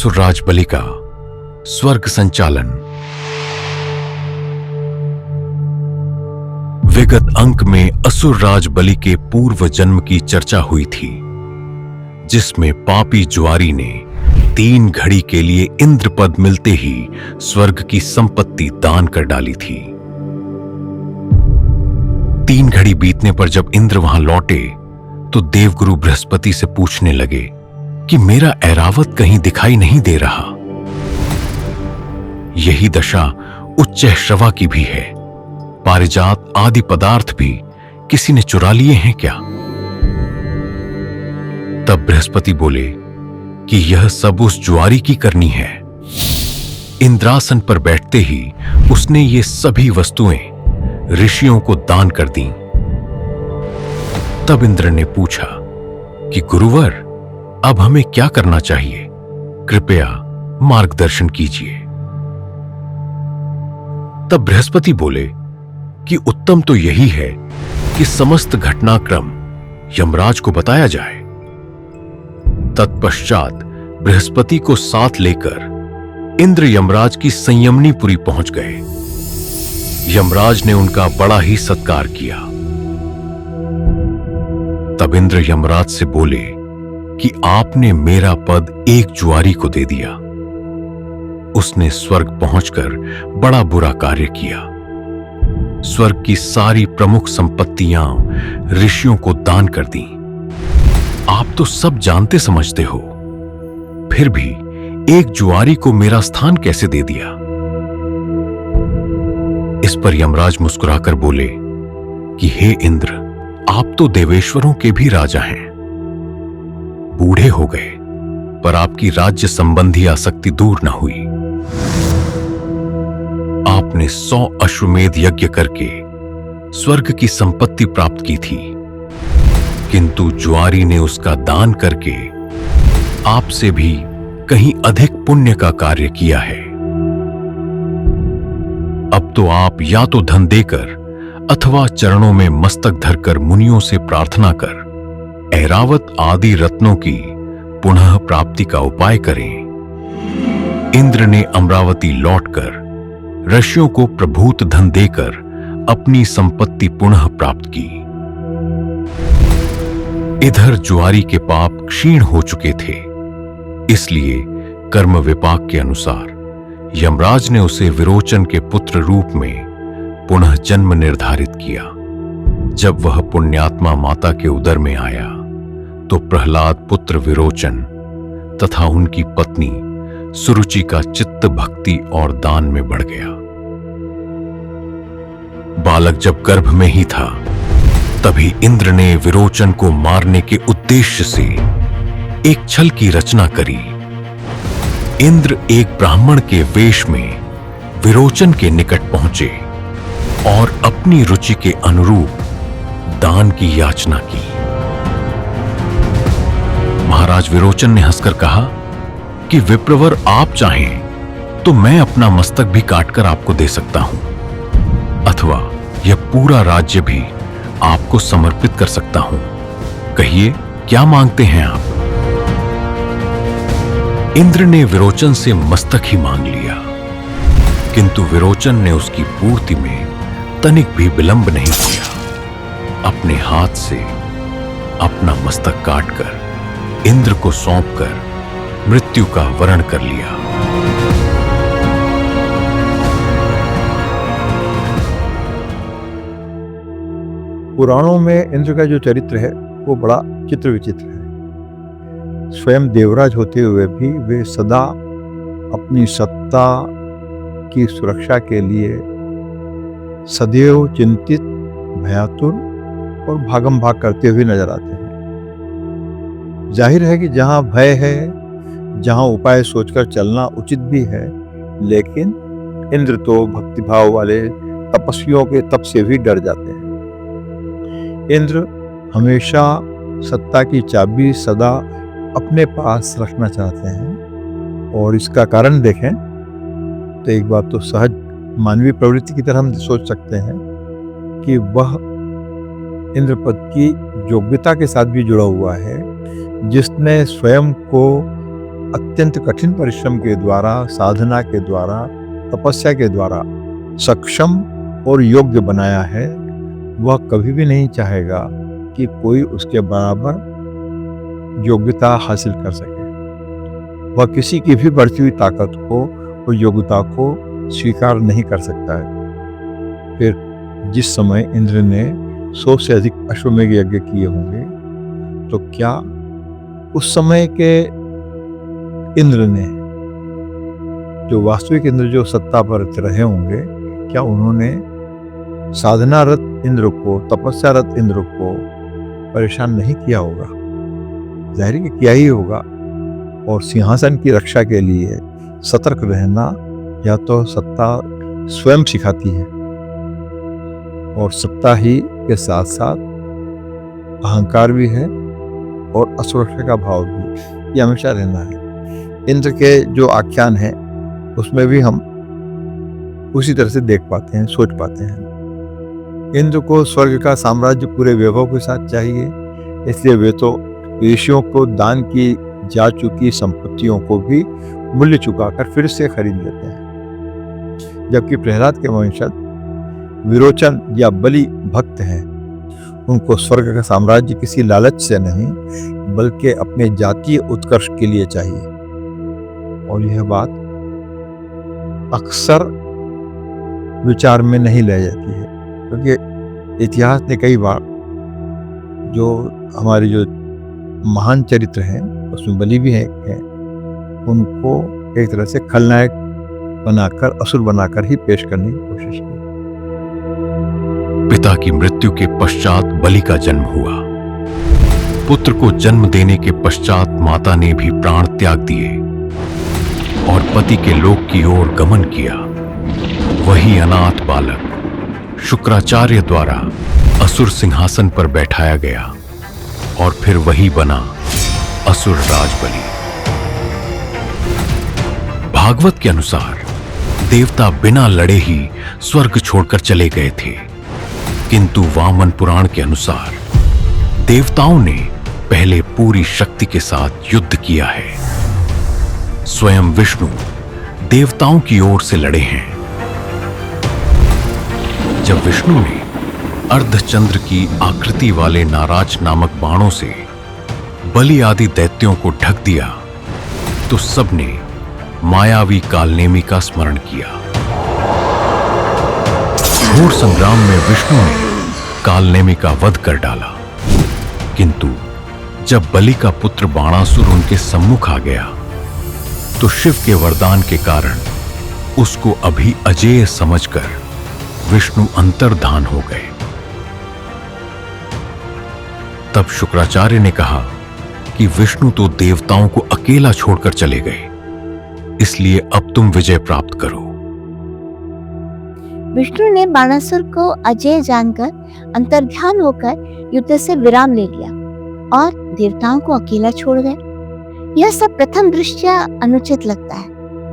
असुरराज बलि का स्वर्ग संचालन। विगत अंक में असुरराज बलि के पूर्व जन्म की चर्चा हुई थी, जिसमें पापी ज्वारी ने 3 घड़ी के लिए इंद्र पद मिलते ही स्वर्ग की संपत्ति दान कर डाली थी। 3 घड़ी बीतने पर जब इंद्र वहां लौटे तो देवगुरु बृहस्पति से पूछने लगे कि मेरा ऐरावत कहीं दिखाई नहीं दे रहा। यही दशा उच्च श्रवा की भी है। पारिजात आदि पदार्थ भी किसी ने चुरा लिए हैं क्या? तब बृहस्पति बोले कि यह सब उस ज्वारी की करनी है। इंद्रासन पर बैठते ही उसने ये सभी वस्तुएं ऋषियों को दान कर दी। तब इंद्र ने पूछा कि गुरुवर, अब हमें क्या करना चाहिए? कृपया मार्गदर्शन कीजिए। तब बृहस्पति बोले कि उत्तम तो यही है कि समस्त घटनाक्रम यमराज को बताया जाए। तत्पश्चात बृहस्पति को साथ लेकर इंद्र यमराज की संयमनीपुरी पहुंच गए। यमराज ने उनका बड़ा ही सत्कार किया। तब इंद्र यमराज से बोले कि आपने मेरा पद एक जुआरी को दे दिया। उसने स्वर्ग पहुंचकर बड़ा बुरा कार्य किया। स्वर्ग की सारी प्रमुख संपत्तियां ऋषियों को दान कर दी। आप तो सब जानते समझते हो, फिर भी एक जुआरी को मेरा स्थान कैसे दे दिया? इस पर यमराज मुस्कुराकर बोले कि हे इंद्र, आप तो देवेश्वरों के भी राजा हैं। बूढ़े हो गए पर आपकी राज्य संबंधी आसक्ति दूर न हुई। आपने 100 अश्वमेध यज्ञ करके स्वर्ग की संपत्ति प्राप्त की थी, किंतु ज्वारी ने उसका दान करके आपसे भी कहीं अधिक पुण्य का कार्य किया है। अब तो आप या तो धन देकर अथवा चरणों में मस्तक धरकर मुनियों से प्रार्थना कर ऐरावत आदि रत्नों की पुनः प्राप्ति का उपाय करें। इंद्र ने अमरावती लौटकर ऋषियों को प्रभूत धन देकर अपनी संपत्ति पुनः प्राप्त की। इधर ज्वारी के पाप क्षीण हो चुके थे, इसलिए कर्म विपाक के अनुसार यमराज ने उसे विरोचन के पुत्र रूप में पुनः जन्म निर्धारित किया। जब वह पुण्यात्मा माता के उदर में आया तो प्रहलाद पुत्र विरोचन तथा उनकी पत्नी सुरुचि का चित्त भक्ति और दान में बढ़ गया। बालक जब गर्भ में ही था तभी इंद्र ने विरोचन को मारने के उद्देश्य से एक छल की रचना करी। इंद्र एक ब्राह्मण के वेश में विरोचन के निकट पहुंचे और अपनी रुचि के अनुरूप दान की याचना की। महाराज विरोचन ने हंसकर कहा कि विप्रवर, आप चाहें तो मैं अपना मस्तक भी काटकर आपको दे सकता हूं, अथवा यह पूरा राज्य भी आपको समर्पित कर सकता हूं। कहिए, क्या मांगते हैं आप? इंद्र ने विरोचन से मस्तक ही मांग लिया, किंतु विरोचन ने उसकी पूर्ति में तनिक भी विलंब नहीं किया। अपने हाथ से अपना मस्तक काटकर इंद्र को सौंपकर मृत्यु का वरण कर लिया। पुराणों में इंद्र का जो चरित्र है वो बड़ा चित्र विचित्र है। स्वयं देवराज होते हुए भी वे सदा अपनी सत्ता की सुरक्षा के लिए सदैव चिंतित, भयातुर और भागम भाग करते हुए नजर आते हैं। जाहिर है कि जहाँ भय है, जहाँ उपाय सोचकर चलना उचित भी है, लेकिन इंद्र तो भक्तिभाव वाले तपस्वियों के तप से भी डर जाते हैं। इंद्र हमेशा सत्ता की चाबी सदा अपने पास रखना चाहते हैं, और इसका कारण देखें तो एक बात तो सहज मानवीय प्रवृत्ति की तरह हम सोच सकते हैं कि वह इंद्रपद की योग्यता के साथ भी जुड़ा हुआ है, जिसने स्वयं को अत्यंत कठिन परिश्रम के द्वारा, साधना के द्वारा, तपस्या के द्वारा सक्षम और योग्य बनाया है, वह कभी भी नहीं चाहेगा कि कोई उसके बराबर योग्यता हासिल कर सके। वह किसी की भी बढ़ती हुई ताकत को और योग्यता को स्वीकार नहीं कर सकता है। फिर जिस समय इंद्र ने 100 से अधिक अश्वमेघ यज्ञ किए होंगे, तो क्या उस समय के इंद्र ने, जो वास्तविक इंद्र जो सत्ता पर रहे होंगे, क्या उन्होंने साधनारत इंद्र को, तपस्यारत इंद्र को परेशान नहीं किया होगा? जाहिर है किया ही होगा। और सिंहासन की रक्षा के लिए सतर्क रहना या तो सत्ता स्वयं सिखाती है, और सत्ता ही के साथ साथ अहंकार भी है और असुरक्षा का भाव भी, ये हमेशा रहना है। इंद्र के जो आख्यान है उसमें भी हम उसी तरह से देख पाते हैं, सोच पाते हैं। इंद्र को स्वर्ग का साम्राज्य पूरे वैभव के साथ चाहिए, इसलिए वे तो ऋषियों को दान की जा चुकी संपत्तियों को भी मूल्य चुकाकर फिर से खरीद लेते हैं। जबकि प्रहलाद के वंशज विरोचन या बलि भक्त हैं, उनको स्वर्ग का साम्राज्य किसी लालच से नहीं बल्कि अपने जातीय उत्कर्ष के लिए चाहिए। और यह बात अक्सर विचार में नहीं लाई जाती है, क्योंकि इतिहास ने कई बार जो हमारे जो महान चरित्र हैं, उसमें बलि भी है, उनको एक तरह से खलनायक बनाकर, असुर बनाकर ही पेश करने की कोशिश की। पिता की मृत्यु के पश्चात बलि का जन्म हुआ। पुत्र को जन्म देने के पश्चात माता ने भी प्राण त्याग दिए और पति के लोक की ओर गमन किया। वही अनाथ बालक शुक्राचार्य द्वारा असुर सिंहासन पर बैठाया गया और फिर वही बना असुर राज बलि। भागवत के अनुसार देवता बिना लड़े ही स्वर्ग छोड़कर चले गए थे, किंतु वामन पुराण के अनुसार देवताओं ने पहले पूरी शक्ति के साथ युद्ध किया है। स्वयं विष्णु देवताओं की ओर से लड़े हैं। जब विष्णु ने अर्धचंद्र की आकृति वाले नाराज नामक बाणों से बलि आदि दैत्यों को ढक दिया, तो सबने मायावी कालनेमी का स्मरण किया। घोर संग्राम में विष्णु ने कालनेमी का वध कर डाला, किंतु जब बलि का पुत्र बाणासुर उनके सम्मुख आ गया, तो शिव के वरदान के कारण उसको अभी अजेय समझकर विष्णु अंतर्धान हो गए। तब शुक्राचार्य ने कहा कि विष्णु तो देवताओं को अकेला छोड़कर चले गए, इसलिए अब तुम विजय प्राप्त करो। विष्णु ने बाणासुर को अजय जानकर अंतर्ध्यान होकर युद्ध से विराम ले लिया और देवताओं को अकेला छोड़ गए। यह सब प्रथम दृष्टया अनुचित लगता है,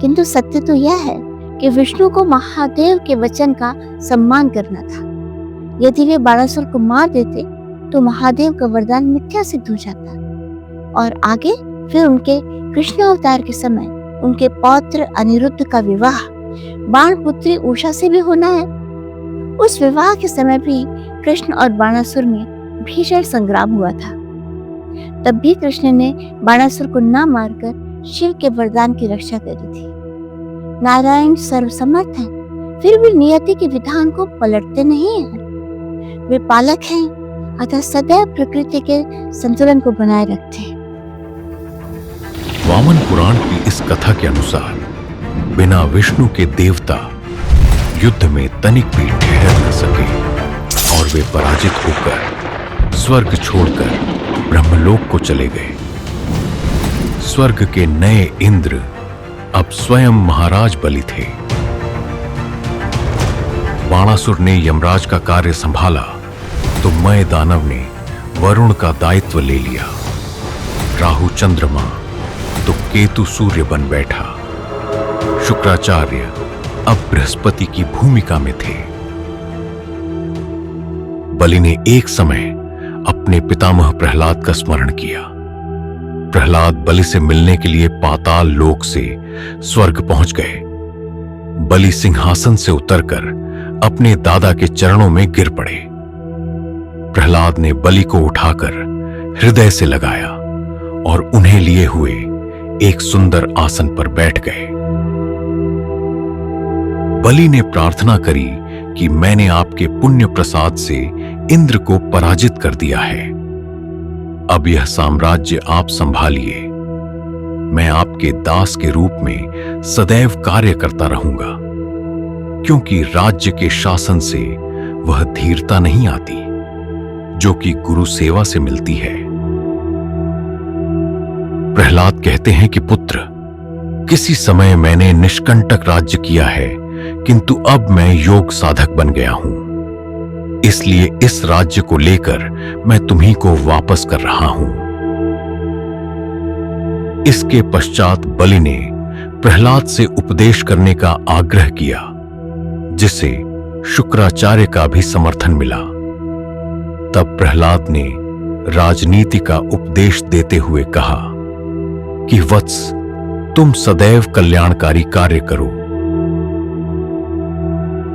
किंतु सत्य तो यह है कि विष्णु को महादेव के वचन का सम्मान करना था। यदि वे बाणासुर को मार देते तो महादेव का वरदान मिथ्या सिद्ध हो जाता, और आगे फिर उनके कृष्ण अवतार के समय उनके पौत्र अनिरुद्ध का विवाह बाण पुत्री उषा से भी होना है। उस विवाह के समय भी कृष्ण और बाणासुर में भीषण संग्राम हुआ था। तब भी कृष्ण ने बाणासुर को न मारकर शिव के वरदान की रक्षा करी थी। नारायण सर्वसमर्थ हैं, फिर भी नियति के विधान को पलटते नहीं हैं। वे पालक हैं, अतः सदैव प्रकृति के संतुलन को बनाए रखते हैं। वामन पुराण की इस कथा के अनुसार बिना विष्णु के देवता युद्ध में तनिक भी ठहर न सके और वे पराजित होकर स्वर्ग छोड़कर ब्रह्मलोक को चले गए। स्वर्ग के नए इंद्र अब स्वयं महाराज बलि थे। बाणासुर ने यमराज का कार्य संभाला तो मय दानव ने वरुण का दायित्व ले लिया। राहु चंद्रमा तो केतु सूर्य बन बैठा। शुक्राचार्य अब बृहस्पति की भूमिका में थे। बलि ने एक समय अपने पितामह प्रहलाद का स्मरण किया प्रहलाद बलि से मिलने के लिए पाताल लोक से स्वर्ग पहुंच गए। बलि सिंहासन से उतरकर अपने दादा के चरणों में गिर पड़े। प्रहलाद ने बलि को उठाकर हृदय से लगाया और उन्हें लिए हुए एक सुंदर आसन पर बैठ गए। बलि ने प्रार्थना करी कि मैंने आपके पुण्य प्रसाद से इंद्र को पराजित कर दिया है। अब यह साम्राज्य आप संभालिए। मैं आपके दास के रूप में सदैव कार्य करता रहूंगा, क्योंकि राज्य के शासन से वह धीरता नहीं आती जो कि गुरु सेवा से मिलती है। प्रहलाद कहते हैं कि पुत्र, किसी समय मैंने निष्कंटक राज्य किया है, किंतु अब मैं योग साधक बन गया हूं। इसलिए इस राज्य को लेकर मैं तुम्ही को वापस कर रहा हूं। इसके पश्चात बलि ने प्रहलाद से उपदेश करने का आग्रह किया, जिसे शुक्राचार्य का भी समर्थन मिला। तब प्रहलाद ने राजनीति का उपदेश देते हुए कहा कि वत्स, तुम सदैव कल्याणकारी कार्य करो।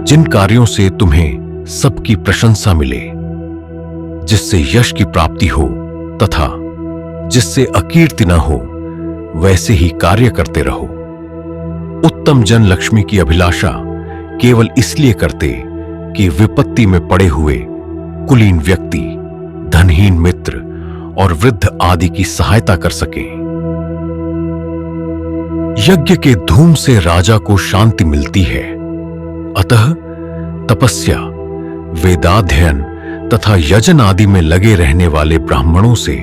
जिन कार्यों से तुम्हें सबकी प्रशंसा मिले, जिससे यश की प्राप्ति हो तथा जिससे अकीर्ति न हो, वैसे ही कार्य करते रहो। उत्तम जन लक्ष्मी की अभिलाषा केवल इसलिए करते कि विपत्ति में पड़े हुए कुलीन व्यक्ति, धनहीन मित्र और वृद्ध आदि की सहायता कर सकें। यज्ञ के धूम से राजा को शांति मिलती है, अतः तपस्या, वेदाध्ययन तथा यजन आदि में लगे रहने वाले ब्राह्मणों से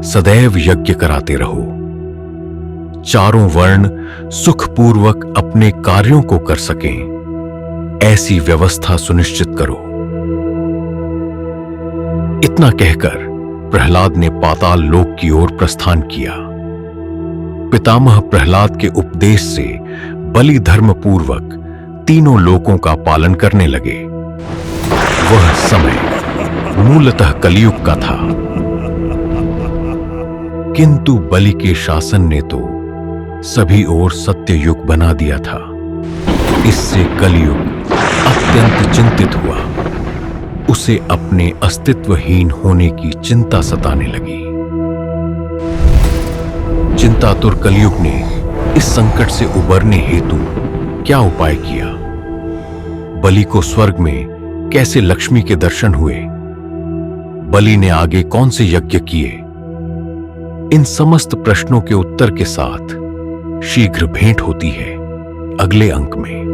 सदैव यज्ञ कराते रहो। चारों वर्ण सुखपूर्वक अपने कार्यों को कर सकें, ऐसी व्यवस्था सुनिश्चित करो। इतना कहकर प्रहलाद ने पाताल लोक की ओर प्रस्थान किया। पितामह प्रहलाद के उपदेश से बलि धर्मपूर्वक तीनों लोकों का पालन करने लगे। वह समय मूलतः कलियुग का था, किंतु बलि के शासन ने तो सभी ओर सत्य युग बना दिया था। इससे कलियुग अत्यंत चिंतित हुआ। उसे अपने अस्तित्वहीन होने की चिंता सताने लगी। चिंतातुर कलियुग ने इस संकट से उबरने हेतु क्या उपाय किया? बलि को स्वर्ग में कैसे लक्ष्मी के दर्शन हुए? बलि ने आगे कौन से यज्ञ किए? इन समस्त प्रश्नों के उत्तर के साथ शीघ्र भेंट होती है अगले अंक में।